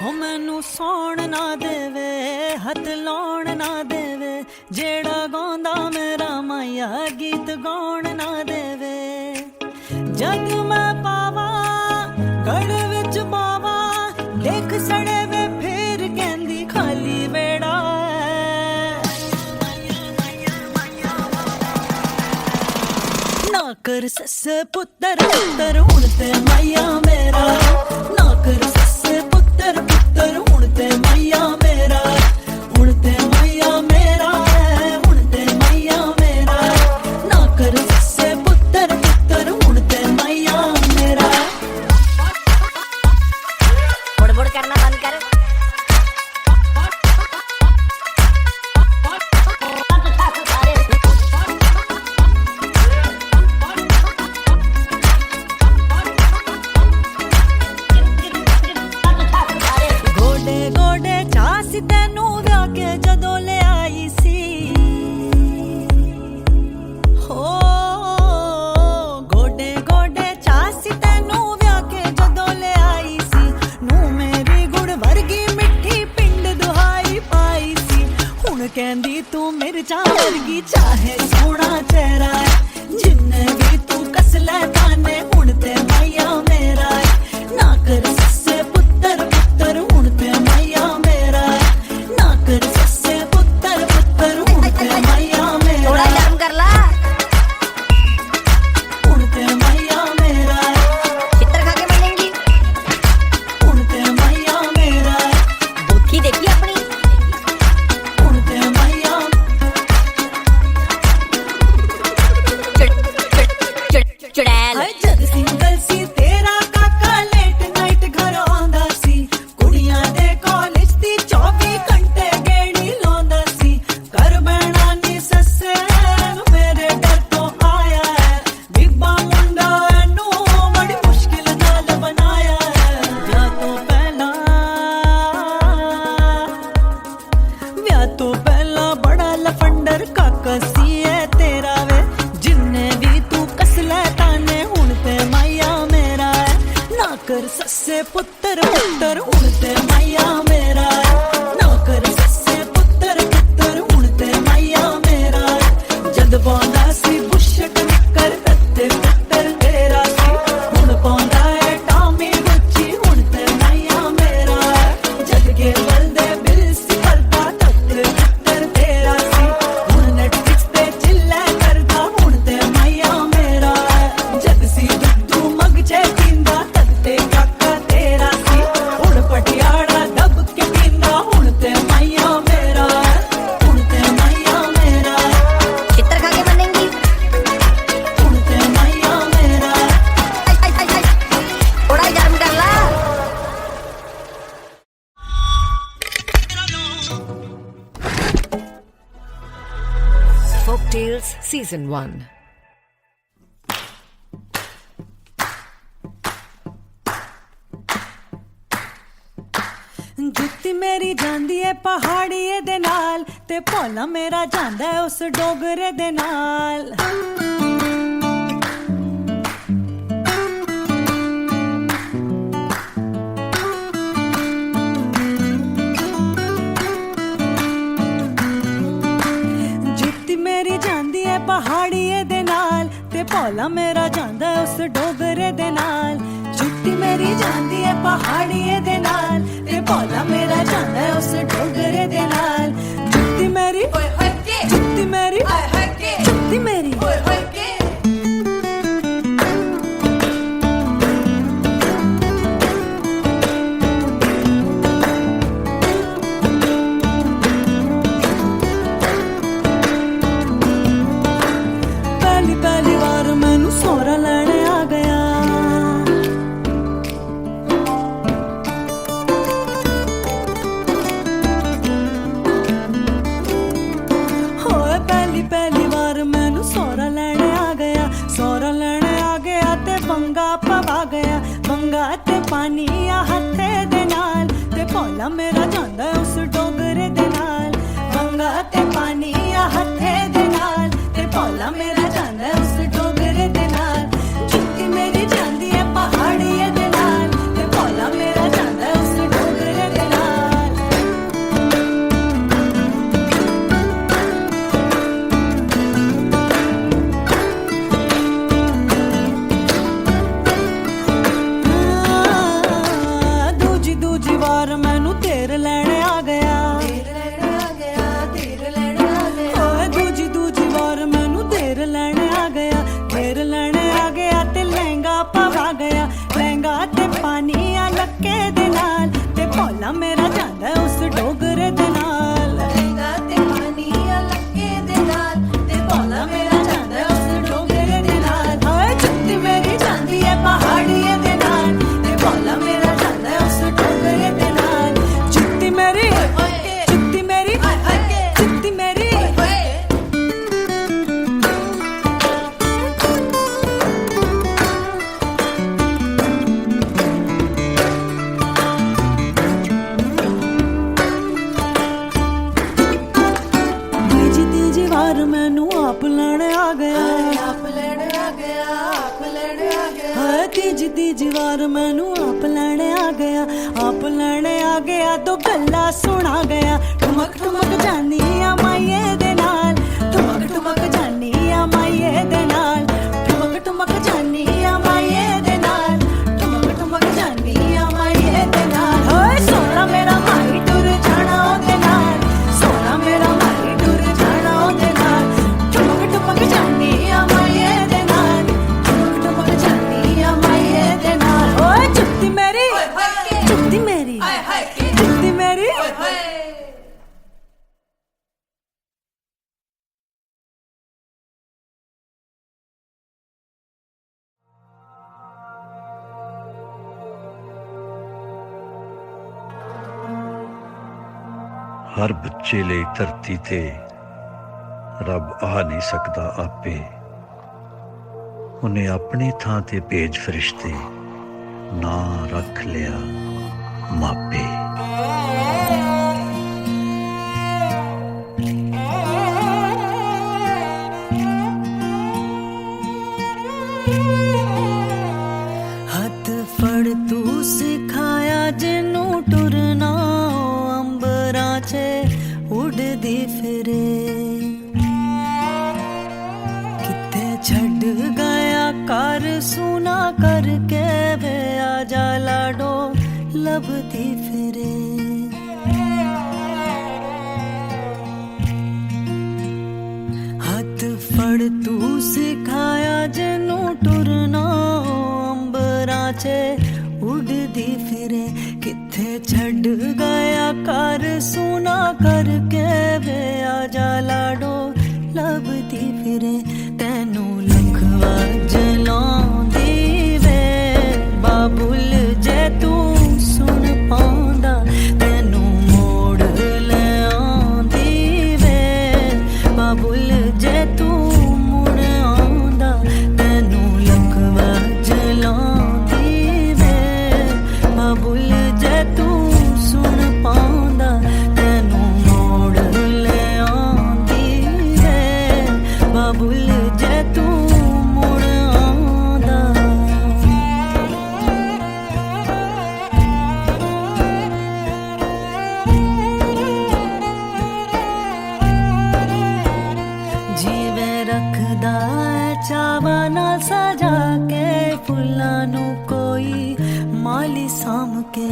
हो मैनू सौण ना देवे हथ लाउण ना देवे जेड़ा गांदा मेरा माया गीत गाउण ना देवे जद मैं पावा गड़ विच बावा देख सड़े वे फिर कहंदी खाली वेड़ा ना कर सस्से पुत्तर पुत्तर हुण ते माया मेरा ना कर सस्से पुत्तर पुत्तर हुण ते माया मेरा हुण ते माया मेरा हुण ते माया मेरा ना कर सस्से पुत्तर पुत्तर हुण ते माया मेरा बुड़ करना बंद कर। गोडे गोडे चासी तेनू व्या के जदों ले आई सी हो गोडे गोडे चासी तेनू व्या के जदों ले आई सी नू मेरी गुड़ वर्गी मिठी पिंड दुहाई पाई सी हुण कहंदी तू मिर्चा वर्गी चाहे सोहना चेहरा है जिन्ने भी तू कस ले ताने हुण ते माया मेरा ना कर सस्से पुत्तर पुत्तर हुण ते माया मेरा ना कर सस्से पुत्तर पुत्तर हुण ते माया थोड़ा मेरा गर्म कर ला। हुण ते माया मेरा चित्र खा के मिलेंगी हुण ते माया मेरा बुद्धि देखी अपनी। हुण ते माया चुड़ैल हाय जद सिंगल सी तेरा काका लेट नाइट घर आंदा सी कुड़ियां दे कॉलेज दी 24 घंटे गेड़ी लांदा सी कर बैणा नी सस्से मेरे डर तो आया है बिब्बा मुंडा एनू बड़ी मुश्किल नाल बनाया है ब्याह तो पहला बड़ा लफंडर काका सी है तेरा वे जिन्ने भी तू कस ले ताने हुण ते माया मेरा है ना कर सस्से पुत्तर पुत्तर हुण ते माया मेरा है ना कर सस्से पुत्तर पुत्तर हुण ते माया मेरा है जद पांदा सी बुशट निकर तत्ते पुत्तर तेरा सी हुण पांदा है टामी गुच्ची हुण ते माया मेरा है जद के बलदे बिल सी करदा तत्ते पुत्तर तेरा सी हुण नेटफ्लिक्स ते चिल्ला करदा हुण ते माया मेरा है जद सी दुद्धू मगजे पींदा तद ते काका तेरा सी हुण पटियाला दब के पींदा हुण ते माया मेरा है हुण ते माया मेरा है चित्र खा के बनेंगी। हुण ते माया मेरा है थोड़ा गर्म कर ला। Folktales Season 1. जुत्ती मेरी जांदी है पहाड़िए दे नाल ते भोला मेरा जांदा है उस डोगरे दे नाल जुत्ती मेरी जांदी है पहाड़िए दे नाल ते भोला मेरा जांदा है उस डोगरे दे नाल जुत्ती मेरी जांदी है पहाड़िए दे नाल ते भोला मेरा जांदा है उस डोगरे दे नाल जुत्ती मेरी जुत्ती मेरी जुत्ती मेरी पहली पहली बार मैनू सोहरा लैने आ गया होए पहली पहली बार मैनू सोहरा लैने आ गया सोहरा लैने आ गया ते बंगा पवा गया बंगा ते पानी आ हथे दे नाल ते भोला मेरा जांदा है उस डोगरे दे नाल बंगा ते पानी आ हथे दे नाल ते भोला मेरा जांदा है उस डोगरे दे नाल जुत्ती मेरी जांदी है पहाड़िए दे नाल ते भोला मेरा जांदा है उस डोगरे लके दे नाल ते भोला मेरा जांदा उस डोगरे दे नाल लहंगा ते पानी लके दे नाल ते भोला मेरा जांदा उस डोगरे दे नाल हाय जुत्ती मेरी जांदी है पहाड़िए दे नाल ते भोला मेरा जांदा उस डोगरे दे नाल जुत्ती मेरी जुत्ती मेरी जुत्ती मेरी वार मैनू आप लैण आ गया आप लैण आ गया आप लैण आ गया तीजी वार मैनू आप लैण आ गया आप लैण आ गया तो गल्ला सुना गया ठुमक ठुमक जानी आ माइये दे नाल ठुमक ठुमक जानी आ माइये दे नाल ठुमक ठुमक जानी आ माइये दे नाल ठुमक ठुमक जानी आ माइये दे नाल ओए सोना मेरा माई टुर जाना ओदे नाल सोना मेरा माई टुर जाना ओदे नाल ठुमक ठुमक जानी आ माइये दे नाल ठुमक ठुमक जानी आ माइये दे नाल ओए जुत्ती मेरी जुत्ती मेरी जुत्ती मेरी हर बच्चे ਲਈ ਧਰਤੀ ਤੇ ਰੱਬ ਆ ਨਹੀਂ ਸਕਦਾ ਆਪੇ ਉਹਨੇ ਆਪਣੀ ਥਾਂ ਤੇ ਭੇਜ ਫਰਿਸ਼ਤੇ ਨਾਂ ਰੱਖ ਲਿਆ ਮਾਪੇ ਹੱਥ ਫੜ ਤੂੰ ਸਿਖਾਇਆ ਜਿਹਨੂੰ ਟੁਰਨਾ ਅੰਬਰਾਂ 'ਚ ਉੱਡਦੀ ਫਿਰੇ ਕਿੱਥੇ ਛੱਡ ਗਿਆ ਘਰ ਸੁਨਾ ਕਰਕੇ ਵੇ ਆ ਜਾ ਲਾਡੋ ਲੱਭਦੀ ਫਿਰੇ ਹੱਥ ਫੜ ਤੂੰ ਸਿਖਾਇਆ ਜਿਹਨੂੰ ਟੁਰਨਾ ਅੰਬਰਾਂ 'ਚ ਉੱਡਦੀ ਫਿਰੇ ਕਿੱਥੇ ਛੱਡ ਗਿਆ ਘਰ ਸੁਨਾ ਕਰਕੇ ਵੇ ਆ ਜਾ ਲਾਡੋ ਲੱਭਦੀ ਫਿਰੇ ਤੈਨੂੰ ਲਖਵਾ ਜਲਾਉਂਦੀ ਵੇ ਬਾਬੁਲ ਜੇ ਤੂੰ ਸੁਣ ਪਾਉਂਦਾ ਤੈਨੂੰ ਮੋੜ ਲੈ ਆਉਂਦੀ ਵੇ ਬਾਬੁਲ ਜੇ ਤੂੰ ਮੁੜ ਆਉਂਦਾ ਤੈਨੂੰ ਲਖਵਾ ਜਲਾਉਂਦੀ ਵੇ ਬਾਬੁਲ ਜੇ ਤੂੰ ਸੁਣ ਪਾਉਂਦਾ ਤੈਨੂੰ ਮੋੜ ਲੈ ਆਉਂਦੀ ਵੇ ਬਾਬੁਲ ਜੇ ਤੂੰ ਮੁੜ ਆਉਂਦਾ ਜਿਵੇਂ ਰੱਖਦਾ ਹੈ ਚਾਵਾਂ ਨਾਲ ਸਜਾ ਕੇ ਫੁੱਲਾਂ ਨੂੰ ਕੋਈ ਮਾਲੀ ਸਾਂਭ ਕੇ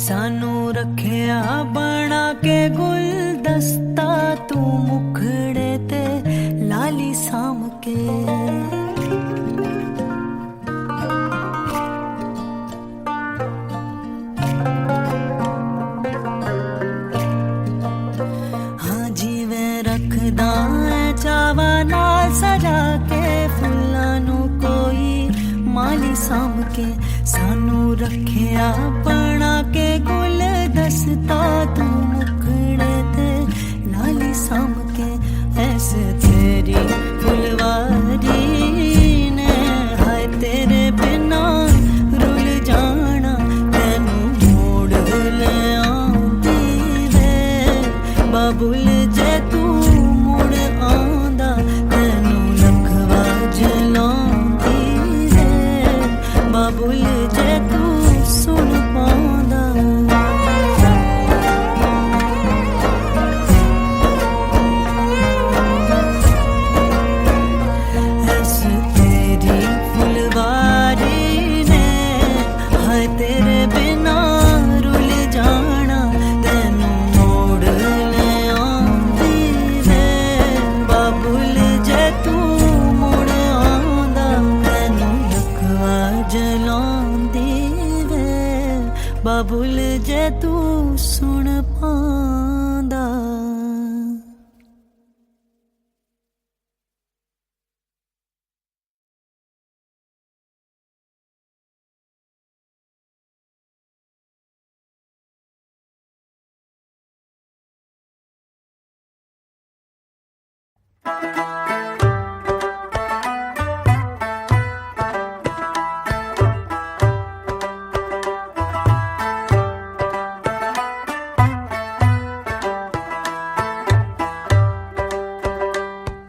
ਸਾਨੂੰ ਰੱਖਿਆ ਬਣਾ ਕੇ ਗੁਲਦਸਤਾ ਤੂੰ ਮੁਖੜੇ ਤੇ ਲਾਲੀ ਸਾਂਭ ਕੇ ਹਾਂ ਜਿਵੇਂ ਰੱਖਦਾ ਹੈ ਚਾਵਾਂ ਨਾਲ ਸਜਾ ਕੇ ਫੁੱਲਾਂ ਨੂੰ ਕੋਈ ਮਾਲੀ ਸਾਂਭ ਕੇ ਸਾਨੂੰ ਰੱਖਿਆ ਬਣਾ ਕੇ ਗੁਲਦਸਤਾ ਤੂੰ ਮੁਖੜੇ ਤੇ ਲਾਲੀ ਸਾਂਭ ਕੇ ਐਸੇ ਤੇਰੀ ਫੁਲਵਾਰੀ ਨੇ ਹਾਏ ਤੇਰੇ ਬਿਨਾ ਰੁੱਲ ਜਾਣਾ ਤੈਨੂੰ ਮੋੜ ਲੈ ਆਉਂਦੀ ਵੇ ਬਾਬੁਲ ਜੇ ਤੂੰ ਮੁੜ ਆਉਂਦਾ ਤੈਨੂੰ ਲਖਵਾ ਜਲਾਉਂਦੀ ਵੇ ਬਾਬੁਲ ਜੇ ਤੂੰ ਸੁਣ ਪਾਉਂਦਾ ਐਸੇ बाबुल जे तू सुन पांदा।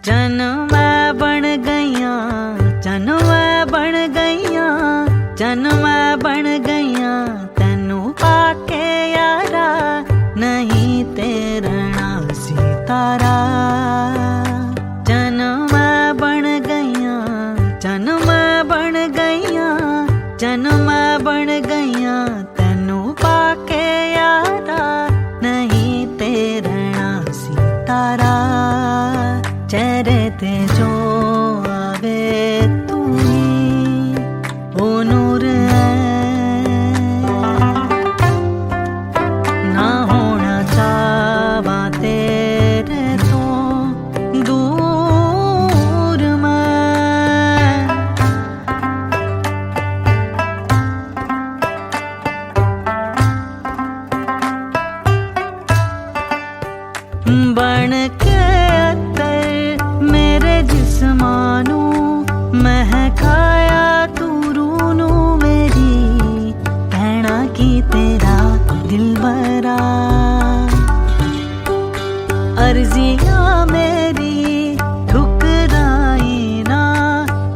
जन मैं बन गईया, जन मैं बन गईया, जन मैं बन गईया तेनू पाके यारा, नहीं तेरना सितारा। जन मैं बन गईया, जन मैं बन गईया, जन मैं बन गईया तेनू पाके यारा, नहीं तेरना सितारा। चेहरे ते जो आवे तू ही वो नूर है, ना होना चाहवा तेरे तो दूर मैं। बन के जिस्मानू महकाया तू रूनू मेरी, कहना की तेरा दिल बरा। अर्जियां मेरी ठुकराई ना,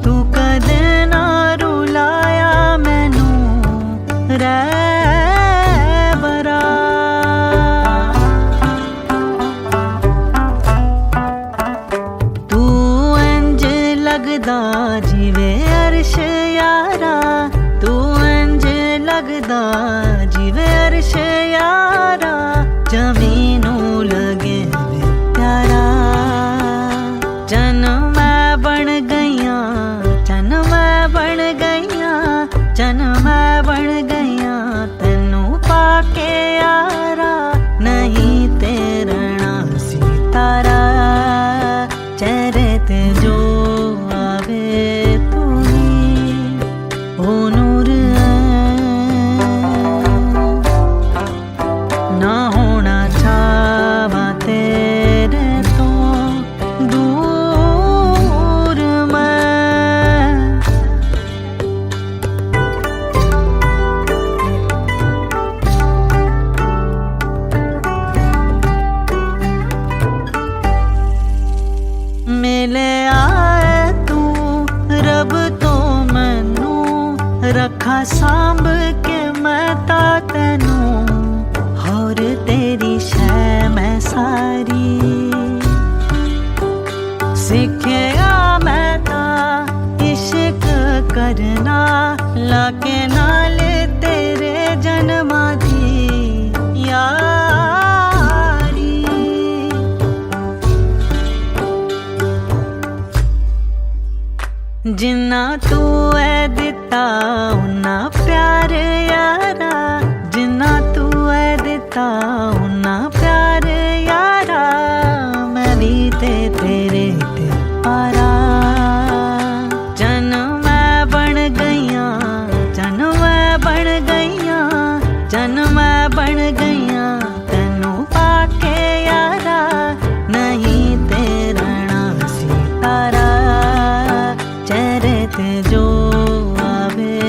तू कदे ना रुलाया मैनू रहबरा। लगदा जिवे अर्श यारा, तू इंज लगदा जिवे अर्श यारा, जमीनू लगे प्यारा। जन मैं बन गईया, जन मैं बन गईया, जन मैं बन गईया तेनू पाके यारा, नहीं तेरना सितारा। चेहरे ते जो तू ही वो नूर है, ना होना चाहवा तेरे तो दूर मैं। मिले आए तू रब तो मैनू, रखा सांभ के मैं ता तैनू, और तेरी शै मैं सारी। सिखया मैं ता इश्क करना, लाके नाल तेरे जन्मा दी यारी। जिन्ना तू है दिता उन्ना प्यार यारा, जिन्ना तू है दिता उन्ना प्यार यारा, मैं भी ते तेरे ते पारा। जन मैं बन गईया, जन मैं बन गईया, जन मैं बन गईया तेनू पाके यारा, नहीं तेरना सितारा। चेहरे ते जो आवे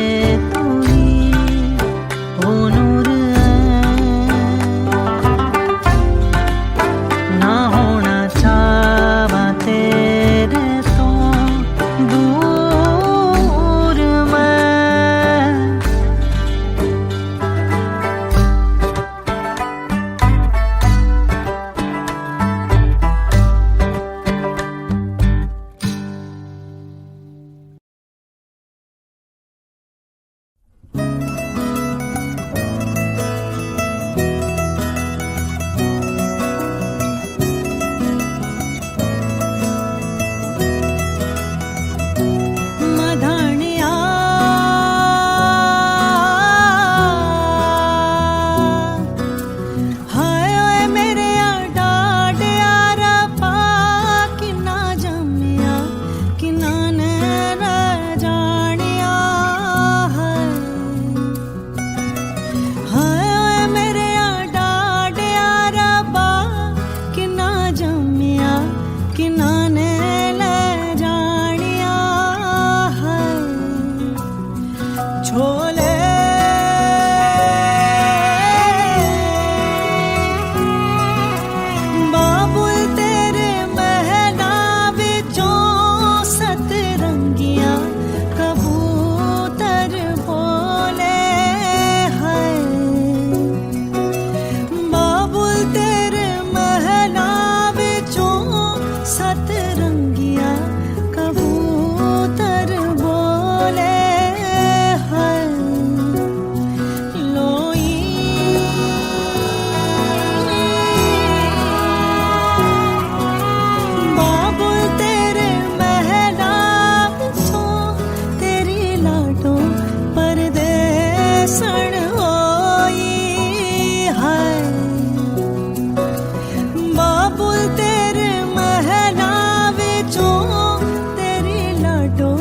छोले बाबुल तेरे महला विचों सतरंगियां कबूतर बोले हैं बाबुल तेरे महला विचों सतरंगियां कबूतर बोले हैं लोई बाबुल तेरे महला विचों तेरी लाडों परदेसण होई है बाबुल तेरे महला विचों तेरी लाडो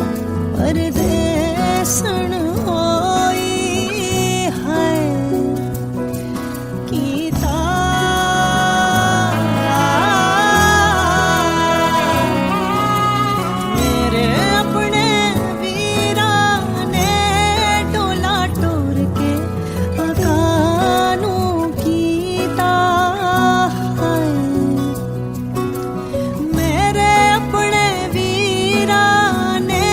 परदेसण होई है कीता मेरे अपने वीरा ने डोला टोर के अकानू कीता है मेरे अपने वीरा ने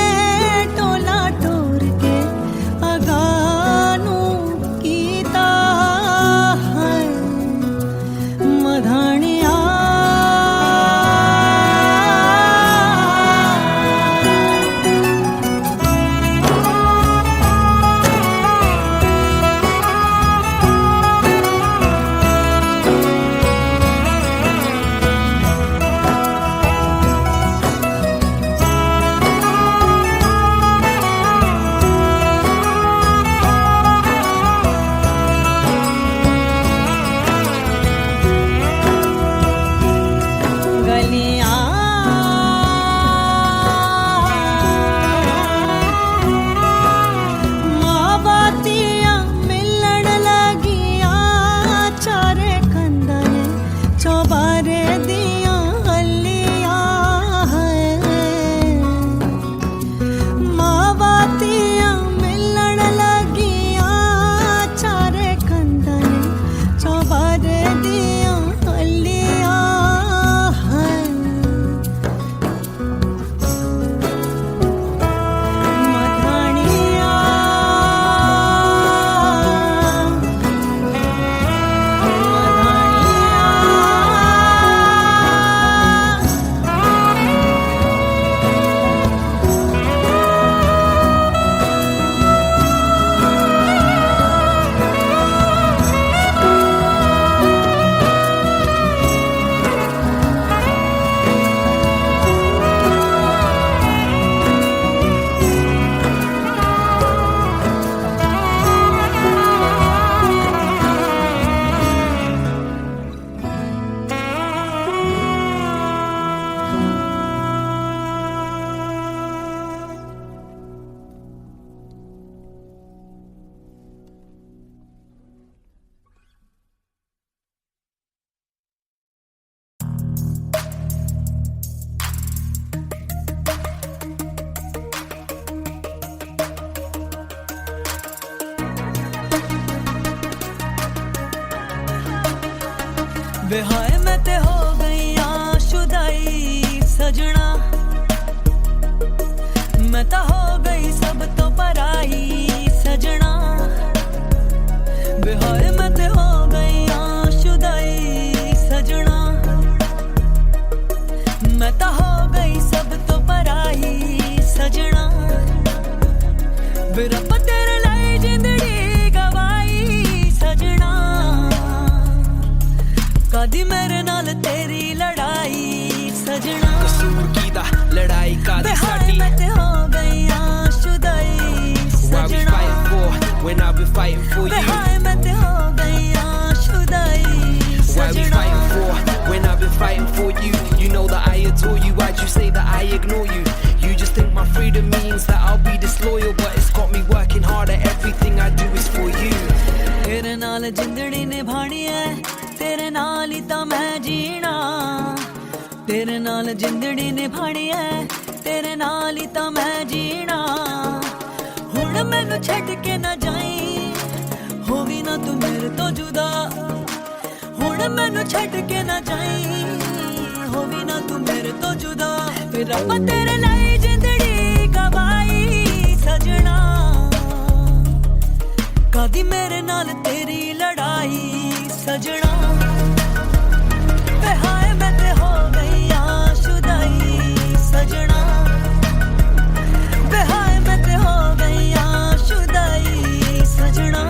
टोला टोर के अगानू कीता है मधानिया गलियां मावातियां मिलन लगियां चारे कंदने चौबारे दियां हलियां हैं मावातियां मिलन लगियां चारे कंदने चौबारे दियां हलियां हैं मधानिया बेहाय मैं ते हो गई आशुदाई सजना मैं तो हो गई सब तो पराई सजना बेहाय मैं ते हो गई आशुदाई सजना मैं तो हो गई सब तो पराई सजना बिरप तेरे लाई जिंदड़ी गवाई सजना कदी मेरे नाल तेरी लड़ाई सजना कसूर कीदा लड़ाई कादी बेहाय साडी मैं ते हो गई आशुदाई Why we सजना fighting for when I've been fighting for you? बेहाय मैं ते हो गई आशुदाई Why we सजना fighting for when I've been fighting for you? You know that I adore you, why'd you say that I ignore you? You just think my freedom means that I'll be disloyal, but it's got me working harder, everything I do is for you. तेरे नाल जिंदड़ी निभानी है तेरे नाल ही तां मैं जीना तेरे नाल जिंदड़ी निभानी है तेरे नाल ही तां मैं जीना हुण मैनू छड्ड के ना जाई, होवी ना तू मेरे तो जुदा। हुण मैनू छड्ड के ना जाई, होवी ना तू मेरे तो जुदा। फिर रब्बा तेरे लाई जिंदड़ी गवाई सजना, कदी मेरे नाल तेरी लड़ाई सजना। वे हाय मैं ते हो गई आशुदाई सजना, वे हाय मैं ते हो गई आशुदाई सजना।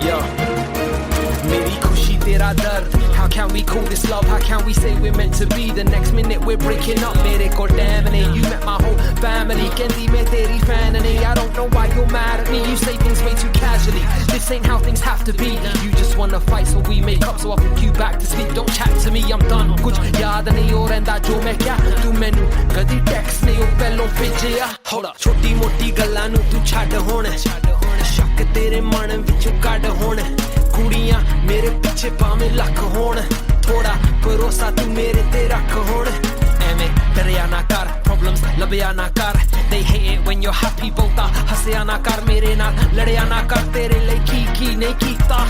Yo, मेरी खुशी तेरा दर्द, how can we call this love, how can we say we're meant to be, the next minute we're breaking up, mere ko damn it, you met my whole family, kendi mein teri fan nahi, I don't know why you're mad at me, you say things way too casually, this ain't how things have to be, you just wanna fight so we make up, so I put you back to sleep, don't chat to me, I'm done, kuch yaad nahi ho rehanda jo main kya tu mainu kadi text nahi ho pehlon bhejya, hold up choti moti gallan nu tu chhad hone, shak tere man vichon kad hone, ਕੁੜੀਆਂ ਮੇਰੇ ਪਿੱਛੇ ਭਾਵੇਂ ਲੱਖ ਹੋਣ, ਥੋੜਾ ਭਰੋਸਾ ਤੂੰ ਮੇਰੇ ਤੇ ਰੱਖ ਹੁਣ, ਐਵੇਂ ਡਰਿਆ ਨਾ ਕਰ, ਪ੍ਰੋਬਲਮਸ ਲੱਭਿਆ ਨਾ ਕਰ, they hate it when you're happy, ਬਹੁਤਾ ਹੱਸਿਆ ਨਾ ਕਰ, ਮੇਰੇ ਨਾਲ ਲੜਿਆ ਨਾ ਕਰ, ਤੇਰੇ ਲਈ ਕੀ ਨਹੀਂ ਕੀਤਾ,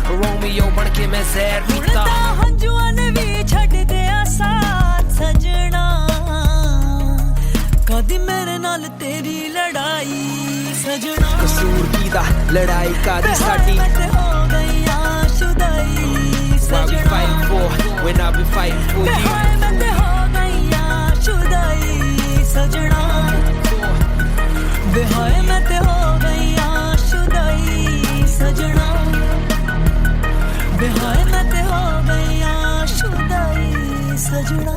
ਰੋਮੀਓ ਬਣ ਕੇ ਮੈਂ ਜ਼ਹਿਰ ਪੀਤਾ। ਹੁਣ ਤਾਂ ਹੰਝੂਆਂ ਨੇ ਵੀ ਛੱਡ ਦਿਆ ਸਾਥ ਸਜਣਾ, ਕਦੀ ਮੇਰੇ ਨਾਲ ਤੇਰੀ ਲੜਾਈ ਸਜਣਾ। ਕਸੂਰ ਕੀਦਾ ਲੜਾਈ ਕਾਦੀ ਸਾਡੀ, why we fighting for when I've been fighting for you, ਮੈਂ ਤੇ ਹੋ ਗਈ ਆਸ਼ੁਦਾਈ ਸਜਣਾ, ਵੇ ਹਾਏ ਮੈਂ ਤੇ ਹੋ ਗਈ ਆਸ਼ੁਦਾਈ ਸਜਣਾ, ਵੇ ਹਾਏ ਮੈਂ ਤੇ ਹੋ ਗਈ ਆਸ਼ੁਦਾਈ ਸਜਣਾ।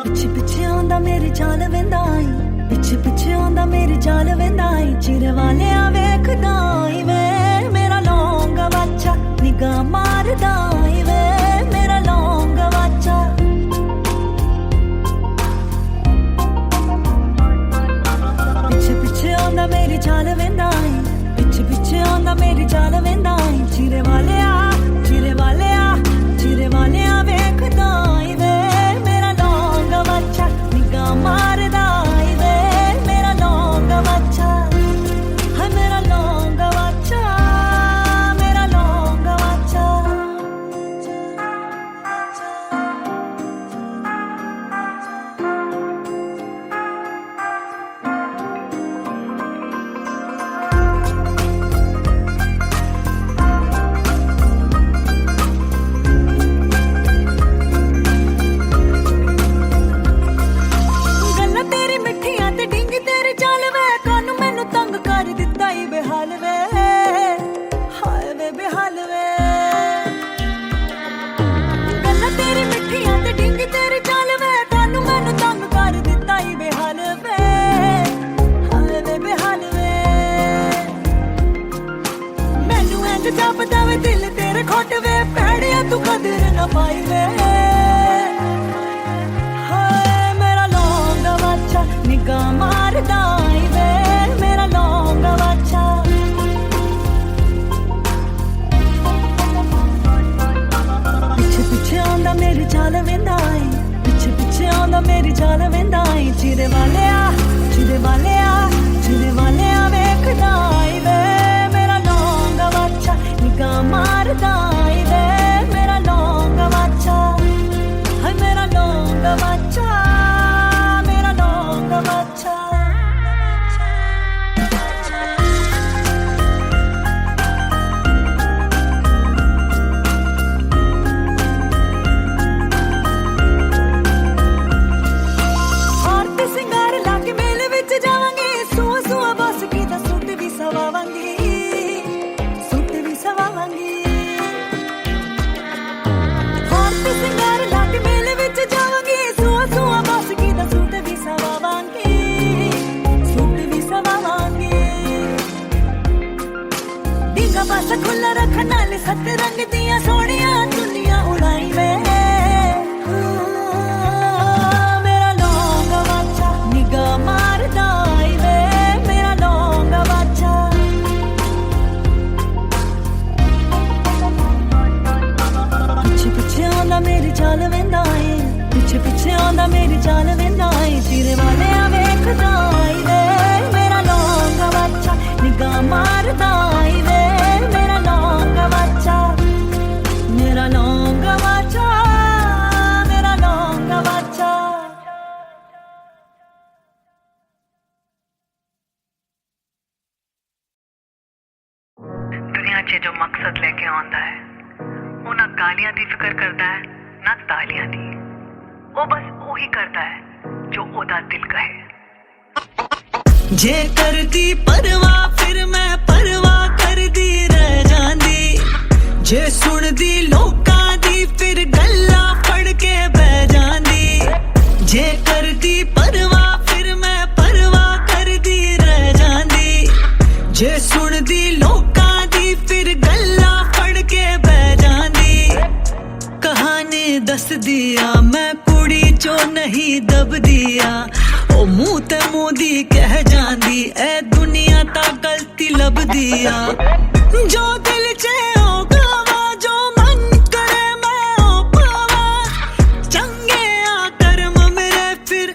ਪਿੱਛੇ ਪਿੱਛੇ ਆਉਂਦਾ ਮੇਰੇ ਚਾਲ ਵੰਦਾ ਈ, ਪਿੱਛੇ ਪਿੱਛੇ ਆਉਂਦਾ ਮੇਰੇ ਚਾਲ ਵੰਦਾ ਈ, ਚਿਰ ਵਾਲਿਆ ਵੇਖਦਾ ਈ ਵੇ ਮੇਰਾ ਲੌਂਗ ਵਾਚਾ, ਨਿਗਾਹ ਮਾਰਦਾ ਈ ਵੇ ਮੇਰਾ ਲੌਂਗ ਵਾਚਾ। ਪਿੱਛੇ ਪਿੱਛੇ ਆਉਂਦਾ ਮੇਰੇ ਚਾਲ ਵੰਦਾ ਈ, ਪਿੱਛੇ ਪਿੱਛੇ ਆਉਂਦਾ ਮੇਰੇ ਚਾਲ ਵੰਦਾ ਈ, ਚਿਰ ਵਾਲਿਆ ਚਿਰ ਵਾਲਿਆ ਚਿਰ ਵਾਲਿਆ ਵੇਖਦਾ ਈ ਵੇ ਵਾਚਾ, ਨਿਗਾਹ ਮਾਰਦਾ ਈ ਵੇ ਮੇਰਾ ਲੌਂਗ ਵਾਚਾ, ਹਾਏ ਮੇਰਾ ਲੌਂਗ ਵਾਚਾ, ਮੇਰਾ ਲੌਂਗ ਵਾਚਾ। ਜਾਪਦਾ ਵੇ ਦਿਲ ਤੇਰੇ ਖੋਟ ਵੇ, ਭੈੜਿਆ ਤੂੰ ਕਦਰ ਨਾ ਪਾਈ ਵੇ, ਹਾਏ ਮੇਰਾ ਲੌਂਗ ਵਾਚਾ, ਨਿਗਾਹ ਮਾਰਦਾ ਈ ਵੇ ਮੇਰਾ ਲੌਂਗ ਵਾਚਾ। ਪਿੱਛੇ ਪਿੱਛੇ ਆਉਂਦਾ ਮੇਰੀ ਚਾਲ ਵੰਦਾ ਈ, ਪਿੱਛੇ ਪਿੱਛੇ ਆਉਂਦਾ ਮੇਰੀ ਚਾਲ ਵੰਦਾ ਈ, ਚਿਰੇ ਵਾਲਿਆ ਚਿਰੇ ਵਾਲਿਆ ਚਿਰੇ ਵਾਲਿਆ ਵੇਖਦਾ ਈ ਵੇ ਮੇਰਾ ਲੌਂਗ ਵਾਚਾ, ਨਿਗਾਹ ਮਾਰਦਾ ਈ ਵੇ ਮੇਰਾ ਲੌਂਗ ਵਾਚਾ, ਹਾਏ ਮੇਰਾ ਲੌਂਗ ਵਾਚਾ, ਮੇਰਾ ਲੌਂਗ ਵਾਚਾ। ਔਰਤ ਸਿੰਗਾਰ वेंदा है पिछे पिछे आंदा मेरी चाल वेंदा है तेरे वाले आ वेखदा आई वे मेरा लौंगा बच्चा निगाह मारदा आई वे मेरा लौंगा बच्चा मेरा लौंगा बच्चा मेरा लौंगा बच्चा दुनिया च जो मकसद लेके आंदा है वो ना गालियां दी फिक्र करता है ना तालियां दी वो बस वही करता है जो ओदा दिल कहे जे करदी परवाह फिर मैं परवाह करदी रह जांदी जे सुनदी लोकां दी फिर गल्लां फड़ के बह जांदी जे करदी परवाह फिर मैं परवाह करदी रह जांदी जे सुनदी लोकां दी फिर गल्लां फड़ के बह जांदी कहानी दस दिया मैं कुड़ी चो नहीं दब दिया ओ मुंह ते मोदी कह जांदी ए दुनिया ता गलती लब दिया जो दिल च होगा जो मन करे मैं ओ पावा चंगे आ कर्म मेरे फिर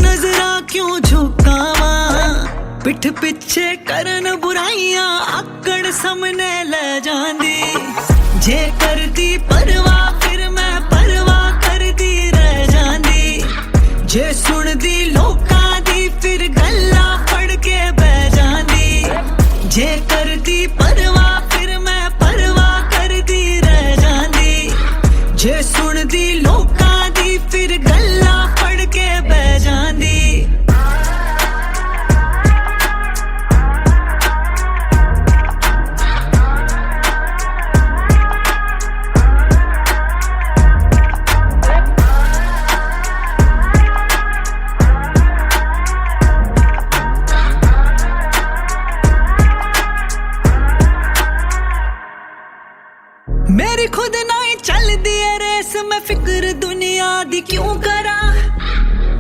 नजरा क्यों झुकावा पिठ पिछे करन बुराइयां आकड़ सामने ले जांदी जे करदी परवाह फिर मैं परवाह करदी रह जांदी जे सुनदी लोकां दी फिर गल्लां फड़ के बह जांदी जे करदी परवाह फिर मैं परवाह करदी रह जांदी जे सुनदी लोकां दी फिर गल्लां फड़ के बह जांदी मेरी खुद नहीं चलदी है रेस मैं फिक्र दुनिया दी क्यों करा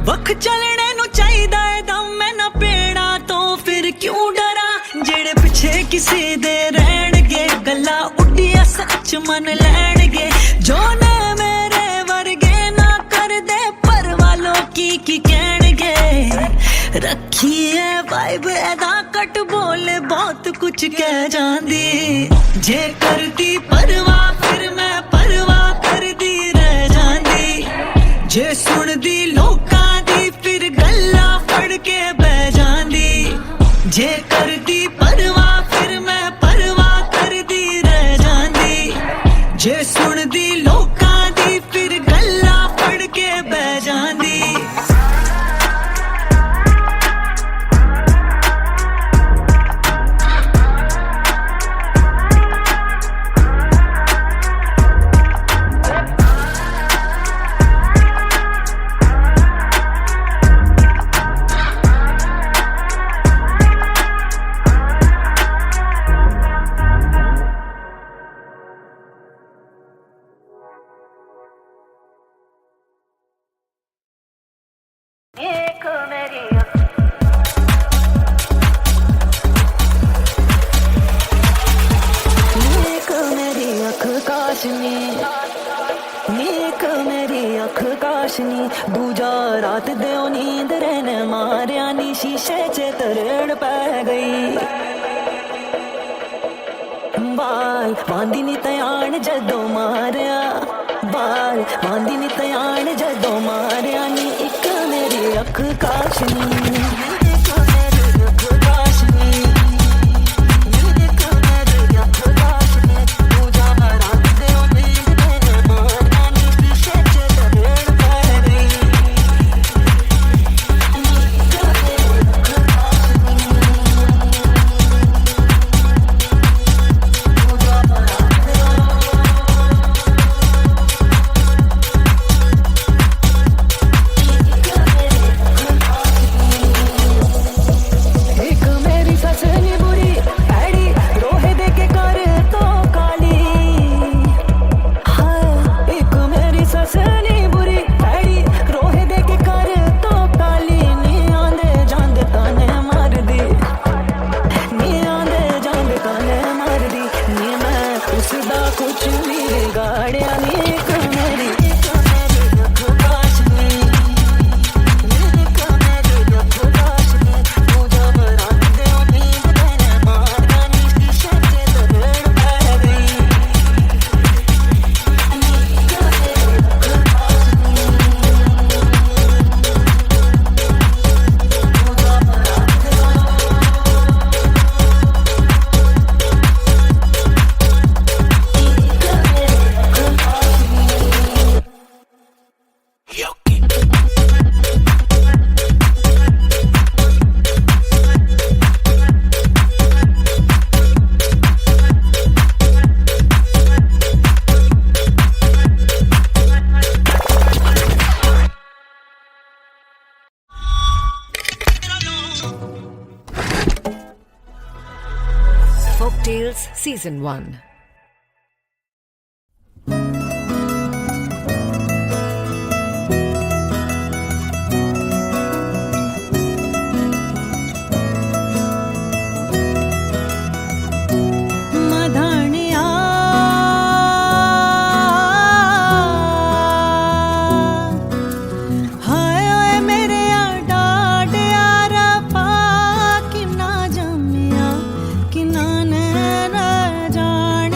वख चलने नु चाहिदा है दम मैं ना पेड़ा तो फिर क्यों डरा जेड़े पीछे किसी दे रहणगे गल्ला उड्डिया सच मन लैणगे जो ने मेरे वर्गे ना कर दे पर वालों की कहणगे रखी है वाइब एदा कट बोले बहुत कुछ कह जांदी जे करदी परवाह फिर मैं परवाह करदी रह जांदी जे सुनदी लोकां दी फिर गल्लां फड़ के बह जांदी जे करदी परवाह फिर मैं परवाह करदी रह जांदी जे सुनदी लोकां दी फिर गल्लां फड़ के बह जांदी दूजा रात दे नींद रहने मारिया नी शीशे च तरड़ पै गई बाल बांदी नी तयान जदों मारिया बाल बांदी नी तयान जदों मारिया नी एक मेरी अख काशनी Folktales Season 1. ਮਧਾਣਿਆ ਹਾਏ ਓਏ ਮੇਰੇ ਡਾਡਿਆ ਰੱਬਾ ਕਿੰਨਾ ਜੰਮਿਆ ਕਿੰਨਾ ਨੇ ਜਾਣਿਆ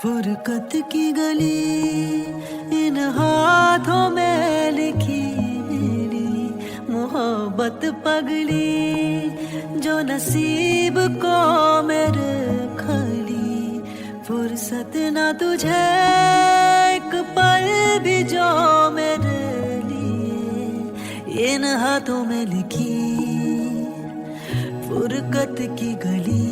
फुरकत की गली इन हाथों में लिखी मेरी मोहब्बत पगली जो नसीब को मेरे खली फुर्सत ना तुझे एक पल भी जो मेरे लिए इन हाथों में लिखी फुरकत की गली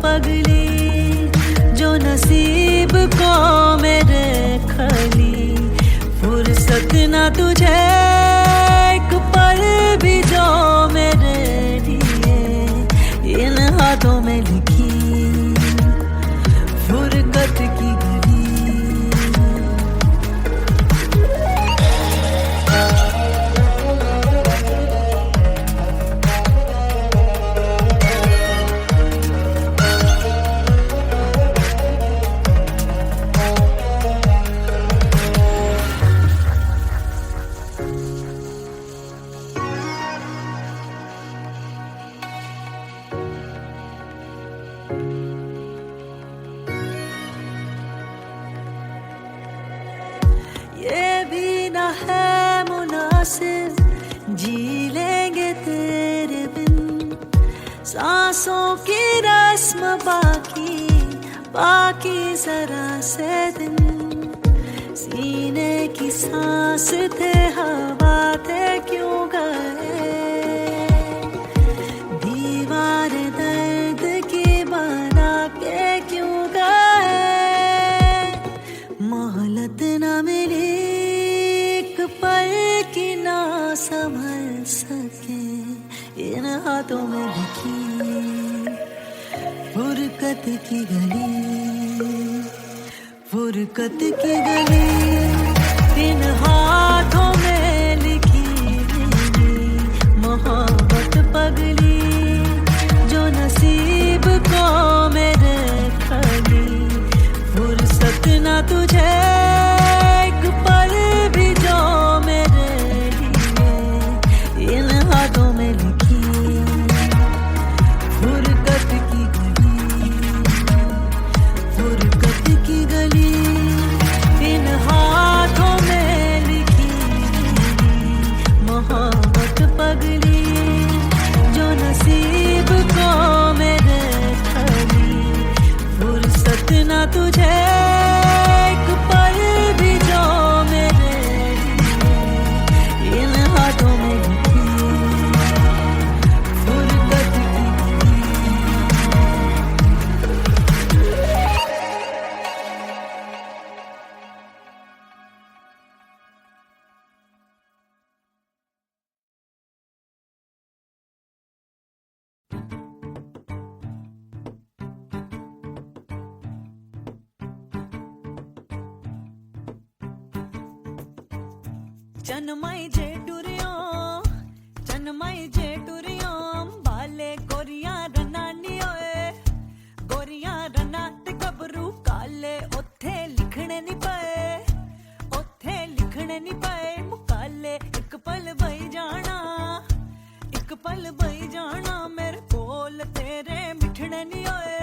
पगली जो नसीब को मेरे खली फुर्सत ना तुझे एक पल भी जो मेरे लिए इन हाथों में लिखी फुरकत की गली ये भी ना है मुनासिब जी लेंगे तेरे बिन सांसों की रस्म बाकी बाकी जरा से दिन सीने की सांस थे हवा थे क्यों गए दीवार दर्द की बना के क्यों गए मोहलत ना मिली पल की ना संभल सके इन हाथों में लिखी फुरकत की गली फुरकत की गली इन हाथों में लिखी मेरी मोहब्बत पगली जो नसीब को मेरे खली फुर्सत ना तुझे एक पल भी जो मेरे लिए इन हाथों में लिखी फुरकत की गली फुरकत की गली इन हाथों में लिखी मोहब्बत पगली जो नसीब को मेरे खली फुर्सत ना तुझे एक पल भी जो मेरे लिए इन हाथों में लिखी फुरकत की चनमाई जे टुरियो अंबाले गोरियां रनानी ओए गोरियां रना ते गबरू काले ओथे लिखने नहीं पाए मुकाले एक पल बई जाना मेरे कोल तेरे मिठने नहीं ओए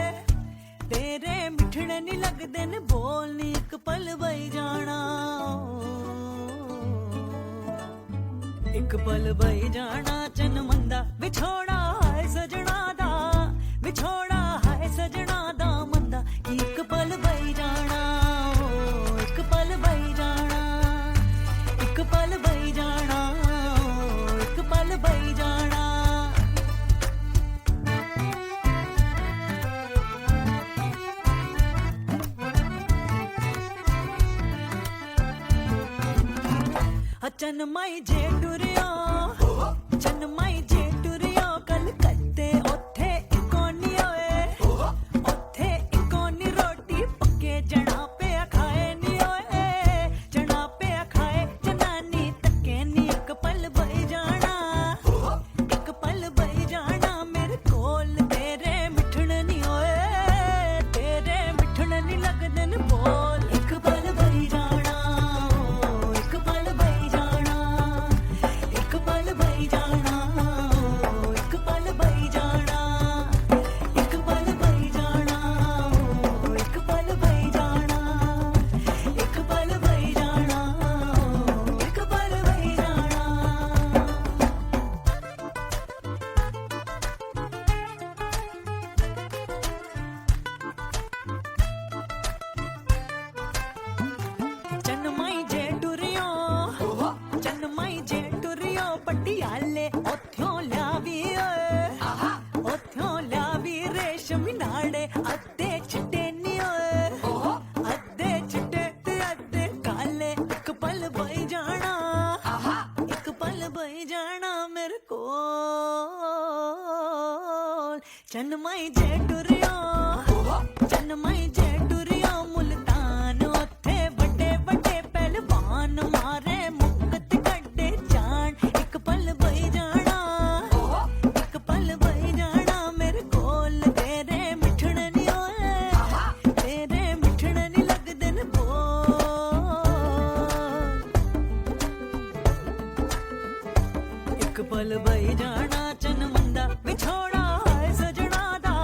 तेरे मिठने नहीं लगदे ने बोलनी एक पल बई जाना एक पल बई जाना चन मंदा विछोड़ा है सजना दा मंदा कि एक पल बई जाना एक पल बई जाना एक पल बई जाना एक पल बई जाना चन माई जे टुरियो चन ਬਈ ਜਾਣਾ ਮੇਰੇ ਕੋਲ ਚੰਨ ਮਾਈ ਜੇ ਟੁਰਿਆ ਚੰਨ ਮਾਈ ਜੇ ਟੁਰਿਆ ਮੁਲਤਾਨ ਉੱਥੇ ਵੱਡੇ ਵੱਡੇ ਪਹਿਲਵਾਨ ਮਾਰੇ ਮੁਕਤ ਕੱਢੇ ਜਾਣ ਇੱਕ ਪਲ ਬਈ ਜਾਣਾ ਇੱਕ ਪਲ ਬਈ ਜਾਣਾ ਮੇਰੇ ਕੋਲ ਤੇਰੇ ਮਿੱਠਣ ਨੀ ਓਏ ਤੇਰੇ ਮਿੱਠਣ ਨੀ ਲੱਗਦੇ ਨੇ ਇੱਕ ਪਲ ਬਈ ਜਾਣਾ ਚੰਨ ਮੰਦਾ ਵਿਛੋੜਾ ਹਾਏ ਸਜਣਾ ਦਾ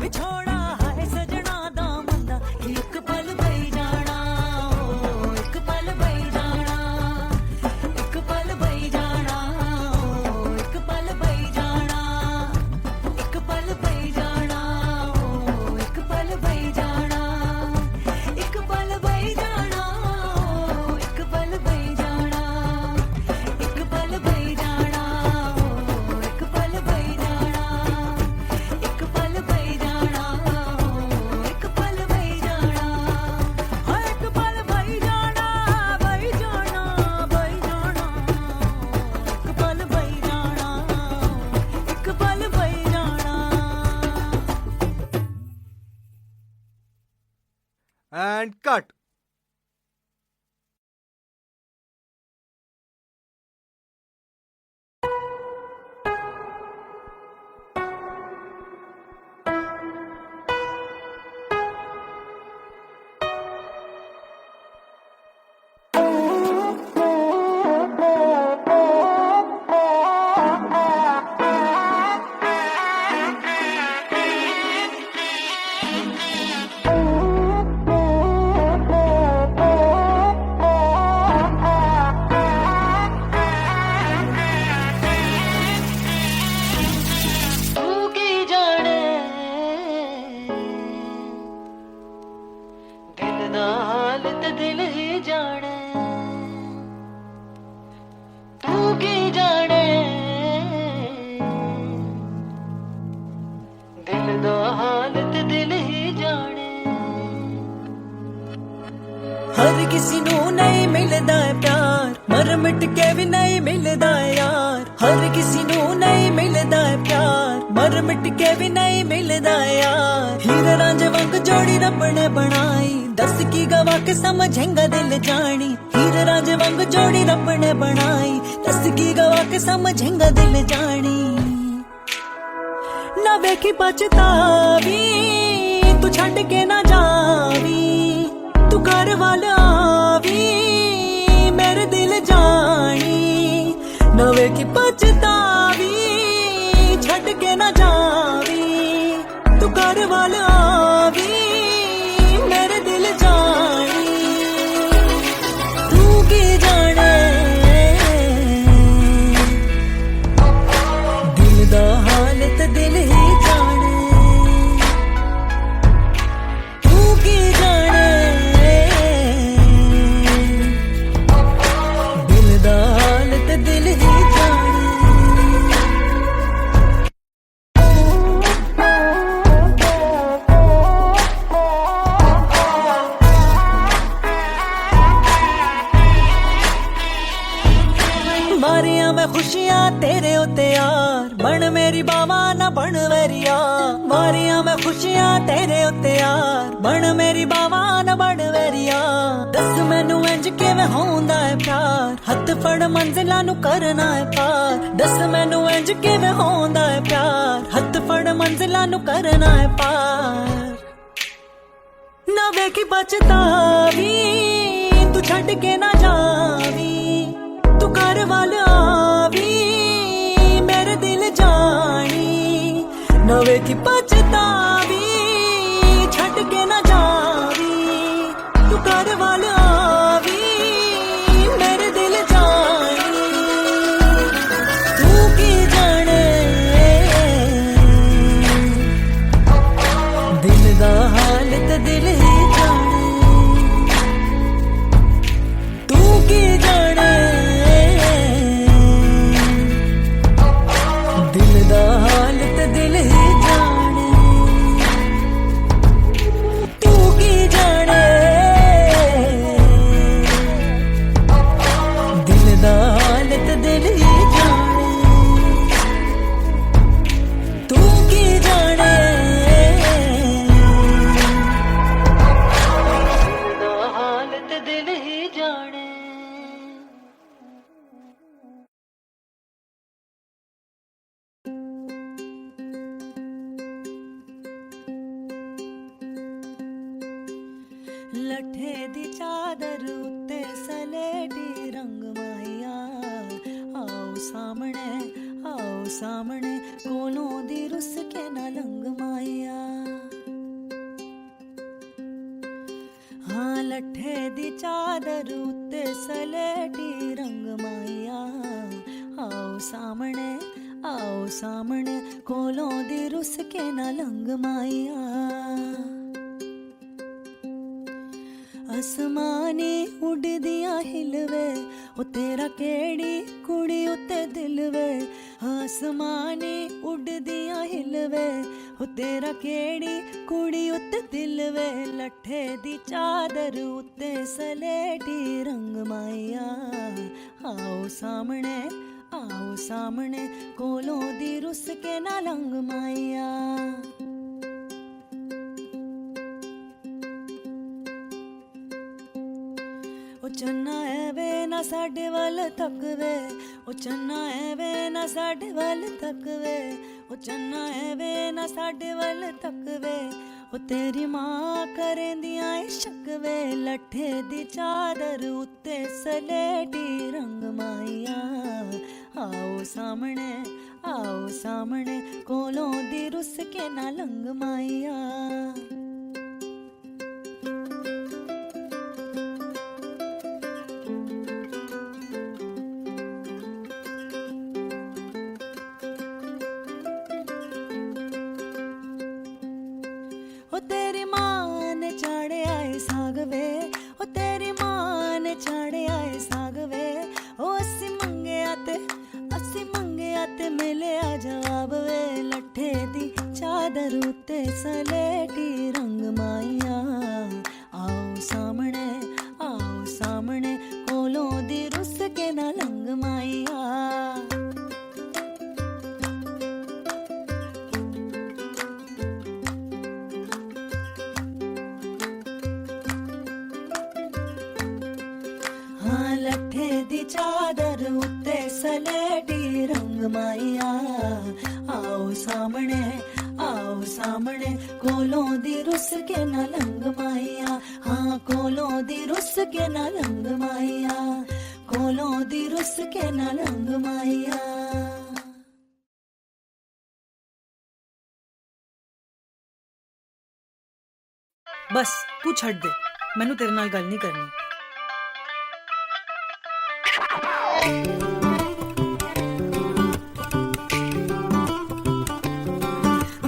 ਵਿਛੋੜਾ ਹਾਏ ਸਜਣਾ ਦਾ ਮੰਦਾ ਇੱਕ ਪਲ ਬਈ ਜਾਣਾ ਇੱਕ ਪਲ ਬਈ ਜਾਣਾ ਇੱਕ ਪਲ ਬਈ ਜਾਣਾ ਇੱਕ ਪਲ ਬਈ ਜਾਣਾ ਇੱਕ ਪਲ ਬਈ ਜਾਣਾ ਇੱਕ ਪਲ ਬਈ ਜਾਣਾ ਇੱਕ ਪਲ ਬਈ ਜਾਣਾ ਇੱਕ ਪਲ ਬਈ ਜਾਣਾ ਇੱਕ ਪਲ ਬਈ ਜਾਣਾ ਇੱਕ ਪਲ ਬਈ ਜਾਣਾ ਇੱਕ ਪਲ ਬਈ ਜਾਣਾ ਇੱਕ ਪਲ ਬਈ ਜਾਣਾ ਹਾਏ ਇੱਕ ਪਲ ਬਈ ਜਾਣਾ ਬਈ ਜਾਣਾ ਬਈ ਜਾਣਾ ਇੱਕ ਪਲ ਬਈ ਜਾਣਾ ਇੱਕ ਪਲ ਬਈ ਜਾਣਾ ਐਂਡ ਕੱਟ। ਤੂੰ ਕੀ ਜਾਣੇ ਦਿਲ ਦਾ ਹਾਲ ਤੇ ਦਿਲ ਹੀ ਜਾਣੇ ਤੂੰ ਕੀ ਜਾਣੇ ਦਿਲ ਦਾ ਹਾਲ ਤੇ ਦਿਲ ਹੀ ਜਾਣੇ ਹਰ ਕਿਸੇ ਨੂੰ ਨਹੀਂ ਮਿਲਦਾ ਹੈ ਪਿਆਰ ਮਰ ਮਿਟ ਕੇ ਵੀ ਨਹੀਂ ਮਿਲਦਾ ਹੈ ਯਾਰ ਹਰ ਕਿਸੇ ਨੂੰ ਨਹੀਂ ਮਿਲਦਾ ਹੈ ਪਿਆਰ ਮਰ ਮਿਟ ਕੇ ਵੀ ਨਹੀਂ ਮਿਲਦਾ ਹੈ ਯਾਰ ਹੀਰ ਰਾਂਝੇ ਵਾਂਗ ਜੋੜੀ ਰੱਬ ਨੇ ਬਣਾਈ ਦੱਸ ਕੀ ਗਵਾ ਕੇ ਸਮਝੇਂਗਾ ਦਿਲ ਜਾਣੀ ਹੀਰ ਰਾਂਝੇ ਵਾਂਗ ਜੋੜੀ ਰੱਬ ਨੇ ਬਣਾਈ ਦੱਸ ਕੀ ਗਵਾ ਕੇ ਸਮਝੇਂਗਾ ਦਿਲ ਜਾਣੀ ਨਾ ਵੇਖੀ ਪਛਤਾਵੀ ਤੂੰ ਛੱਡ ਕੇ ਨਾ ਜਾਵੀ ਤੂੰ ਘਰ ਵੱਲ ਆਵੀ ਮੇਰੇ ਦਿਲ ਜਾਣੀ ਨਾ ਵੇਖੀ ਪਛਤਾਵੀ ਛੱਡ ਕੇ ਨਾ ਜਾਵੀ ਤੂੰ ਘਰ ਵੱਲ ਆਵੀ ਮੇਰੇ ਦਿਲ ਜਾਣੀ ਤੂੰ ਕੀ ਜਾਣੇ ਦਿਲ ਦਾ ਹਾਲ ਤੇ ਦਿਲ ਹੀ ਜਾਣੇ ਤੂੰ ਕੀ ਜਾਣੇ ਦਿਲ ਦਾ ਹਾਲ ਤੇ ਦਿਲ ਹੀ ਜਾਣੇ ਮਾਰੀਆਂ ਮੈਂ ਖੁਸ਼ੀਆਂ ਤੇਰੇ ਉੱਤੇ ਯਾਰ ਬਣ ਮੇਰੀ ਬਾਵਾ ਨਾ ਬਣ ਵੈਰੀਆ ਮਾਰੀਆਂ ਮੈਂ ਖੁਸ਼ੀਆਂ ਤੇਰੇ ਉੱਤੇ ਯਾਰ ਬਣ ਮੇਰੀ ਬਾਵਾ ਨਾ ਬਣ ਵੈਰੀਆ ਦੱਸ ਮੈਨੂੰ ਇੰਜ ਕਿਵੇਂ ਹੁੰਦਾ ਹੈ ਪਿਆਰ ਹੱਥ ਫੜ ਮੰਜ਼ਿਲਾਂ ਨੂੰ ਕਰਨਾ ਹੈ ਪਾਰ ਦੱਸ ਮੈਨੂੰ ਇੰਜ ਕਿਵੇਂ ਹੁੰਦਾ ਹੈ ਪਿਆਰ ਹੱਥ ਫੜ ਮੰਜ਼ਿਲਾਂ ਨੂੰ ਕਰਨਾ ਹੈ ਪਾਰ ਨਾ ਵੇਖੀ ਪਛਤਾਵੀ ਤੂੰ ਛੱਡ ਕੇ ਨਾ ਜਾਵੀ ਤੂੰ ਘਰ ਵੱਲ ਆਵੀ ਮੇਰੇ ਦਿਲ ਜਾਣੀ ਨਾ ਵੇਖੀ ਪਛਤਾਵੀ ਛੱਡ ਕੇ ਨਾ ਜਾਵੀ ਤੂੰ ਘਰ ਵੱਲ ਆਵੀ ਮੇਰੇ ਦਿਲ ਜਾਣੀ ਤੂੰ ਕੀ ਜਾਣੇ ਦਿਲ ਦਾ ਹਾਲ ਤੇ ਦਿਲ ਹੀ ਜਾਣੇ ਤੂੰ ਕੀ ਜਾਣੇ ਦਿਲ ਦਾ ਹਾਲ ਤੇ ਦਿਲ ਹੀ ਜਾਣੇ ਤੂੰ ਲੱਠੇ ਦੀ ਚਾਦਰ ਉੱਤੇ ਸਲੇਟੀ ਰੰਗ ਮਾਇਆ ਆਓ ਸਾਹਮਣੇ ਕੋਲੋਂ ਦੀ ਰੁੱਸ ਕੇ ਨਾ ਲੰਗ ਮਾਇਆ ਹਾਂ ਲੱਠੇ ਦੀ ਚਾਦਰ ਉੱਤੇ ਸਲੇਟੀ ਰੰਗ ਮਾਇਆ ਆਓ ਸਾਹਮਣੇ ਕੋਲੋਂ ਦੀ ਰੁੱਸ ਕੇ ਨਾ ਲੰਗ ਮਾਇਆ ਅਸਮਾਨੀ ਉੱਡਦੀਆਂ ਹਿਲਵੇ ਉਹ ਤੇਰਾ ਕਿਹੜੀ ਕੁੜੀ ਉੱਤੇ ਦਿਲ ਵੇ ਅਸਮਾਨੀ ਉੱਡਦੀਆਂ ਹਿਲਵੇ ਉਹ ਤੇਰਾ ਕਿਹੜੀ ਕੁੜੀ ਉੱਤੇ ਦਿਲ ਵੇ ਲੱਠੇ ਦੀ ਚਾਦਰ ਉੱਤੇ ਸਲੇਟੀ ਰੰਗ ਮਾਇਆ ਆਓ ਸਾਹਮਣੇ ਕੋਲੋਂ ਦੀ ਰੁੱਸ ਕੇ ਨਾ ਲੰਗ ਮਾਇਆ ਉਹ ਚੰਨਾ ਐਵੇਂ ਨਾ ਸਾਡੇ ਵੱਲ ਤੱਕਵੇ ਉਹ ਚੰਨਾ ਐਵੇਂ ਨਾ ਸਾਡੇ ਵੱਲ ਤੱਕਵੇ ਉਹ ਚੰਨਾ ਐਵੇਂ ਨਾ ਸਾਡੇ ਵੱਲ ਤੱਕਵੇ ਉਹ ਤੇਰੀ ਮਾਂ ਕਰੇਂਦੀਆਂ ਸ਼ੱਕਵੇ ਲੱਠੇ ਦੀ ਚਾਦਰ ਉੱਤੇ ਸਲੇਟੀ ਰੰਗ ਮਾਇਆ ਆਓ ਸਾਹਮਣੇ ਕੋਲੋਂ ਦੀ ਰੁੱਸ ਕੇ ਨਾ ਲੰਗ ਮਾਇਆ ਉਹ ਤੇਰੀ ਮਾਂ ਨੇ ਚਾੜਿਆ ਏ ਸਾਗ ਵੇ ਉਹ ਤੇਰੀ ਮਾਂ ਨੇ ਚਾੜਿਆ ਏ ਸਾਗ ਵੇ ਉਹ ਅਸੀਂ ਮੰਗਿਆ ਤੇ ਮਿਲਿਆ ਜਵਾਬ ਵੇ ਲੱਠੇ ਦੀ ਚਾਦਰ ਉੱਤੇ ਸਲੇਟੀ ਰੰਗ ਮਾਇਆ ਆਓ ਸਾਹਮਣੇ ਕੋਲੋਂ ਦੀ ਰੁੱਸ ਕੇ ਨਾ ਲੰਗ ਮਾਇਆ ਲੱਠੇ ਦੀ ਚਾਦਰ ਉੱਤੇ ਸਲੇਟੀ ਰੰਗ ਮਾਇਆ ਆਓ ਸਾਹਮਣੇ ਕੋਲੋਂ ਦੀ ਰੁੱਸ ਕੇ ਨਾ ਲੰਗ ਮਾਇਆ ਹਾਂ ਕੋਲੋਂ ਦੀ ਰੁੱਸ ਕੇ ਨਾ ਲੰਗ ਮਾਇਆ ਕੋਲੋਂ ਦੀ ਰੁੱਸ ਕੇ ਨਾ ਲੰਗ ਮਾਇਆ ਬਸ ਤੂੰ ਛੱਡ ਦੇ ਮੈਨੂੰ ਤੇਰੇ ਨਾਲ ਗੱਲ ਨਹੀਂ ਕਰਨੀ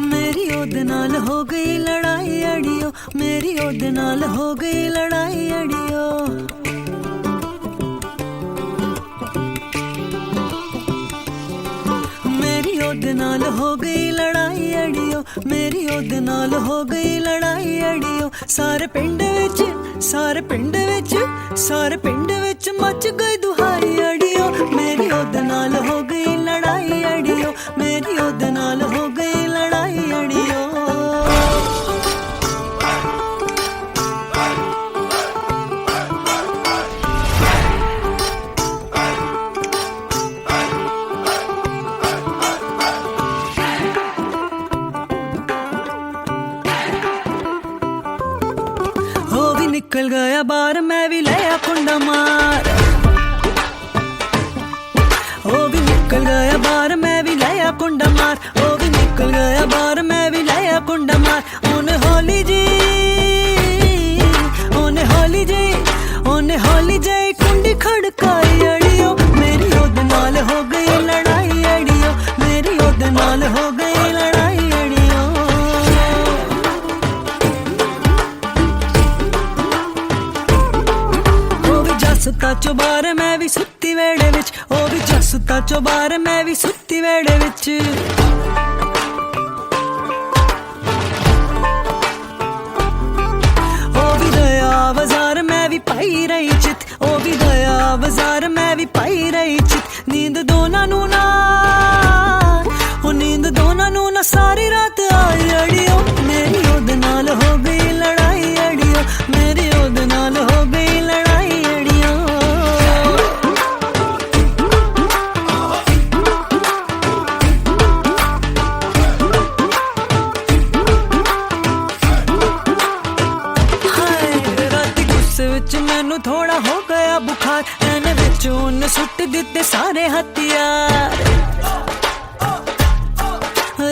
ਮੇਰੀ ਉਹਦੇ ਨਾਲ ਹੋ ਗਈ ਲੜਾਈ ਅੜੀਓ ਮੇਰੀ ਉਹਦੇ ਨਾਲ ਹੋ ਗਈ ਲੜਾਈ ਅੜੀਓ ਮੇਰੀ ਉਹਦੇ ਨਾਲ ਹੋ ਗਈ ਲੜਾਈ ਅੜੀਓ ਮੇਰੀ ਉਹਦੇ ਨਾਲ ਹੋ ਗਈ ਲੜਾਈ ਅੜੀਓ ਸਾਰੇ ਪਿੰਡ ਵਿੱਚ ਮੱਚ ਗਈ ਦੁਹਾਈ ਅੜੀਓ ਮੇਰੀ ਉਹਦੇ ਨਾਲ ਹੋ ਗਈ ਲੜਾਈ ਅੜੀਓ ਮੇਰੀ ਉਹਦੇ ਨਾਲ ਹੋ ਗਈ ਲੜਾਈ ਅੜੀਓ निकल गया बार मैं भी लिया कुंडा मार ओ भी निकल गया बार मैं भी लिया कुंडा मार ओ भी निकल गया बार मैं भी लिया कुंडा मार ओने होली जी कुंडी खड़काई अड़ियो मेरी ओदे नाल हो गई लड़ाई अड़ियो मेरी ओदे नाल हो गई लड़ाई अड़ियो ਜੱਸਤਾ ਚੋਬਾਰ ਮੈਂ ਵੀ ਸੁੱਤੀ ਵੇੜੇ ਵਿੱਚ ਉਹ ਵੀ ਜੱਸਤਾ ਚੋਬਾਰ ਮੈਂ ਵੀ ਸੁੱਤੀ ਵੇੜੇ ਵਿੱਚ ਉਹ ਵੀ ਦਇਆ ਬਾਜ਼ਾਰ ਮੈਂ ਵੀ ਪਾਈ ਰਹੀ ਚਿੱਤ ਉਹ ਵੀ ਦਇਆ ਬਾਜ਼ਾਰ ਮੈਂ ਵੀ ਪਾਈ ਰਹੀ ਚਿੱਤ ਨੀਂਦ ਦੋਨਾਂ ਨੂੰ ਨਾ ਸਾਰੀ ਰਾਤ ਆਈ ਅੜੀਓ ਮੇਰੀ ਉਹਦੇ ਨਾਲ ਹੋ ਗਈ ਲੜਾਈ ਅੜੀਓ ਮੇਰੀ ਉਹਦੇ ਨਾਲ ਹੋ ਗਈ ਲੜਾਈ ਅੜੀਓ ਹਾਏ ਰਾਤੀ मैनू थोड़ा हो गया बुखार एने विच उन सुट दिते सारे हथियार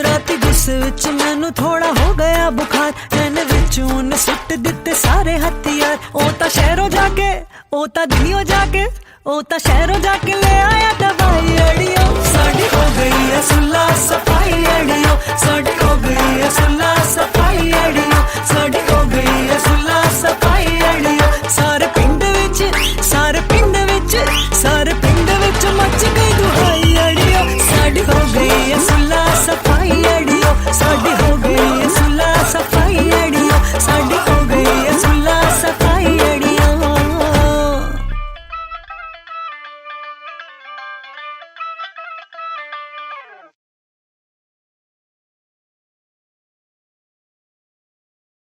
राती गुस्से विच मैनू थोड़ा हो गया बुखार एने विच उन सुट दिते सारे हथियार ओ ता शहरों जाके ओ ता दिल्लियों जाके ओ ता शहरों जाके ले आया दवाई अड़ियो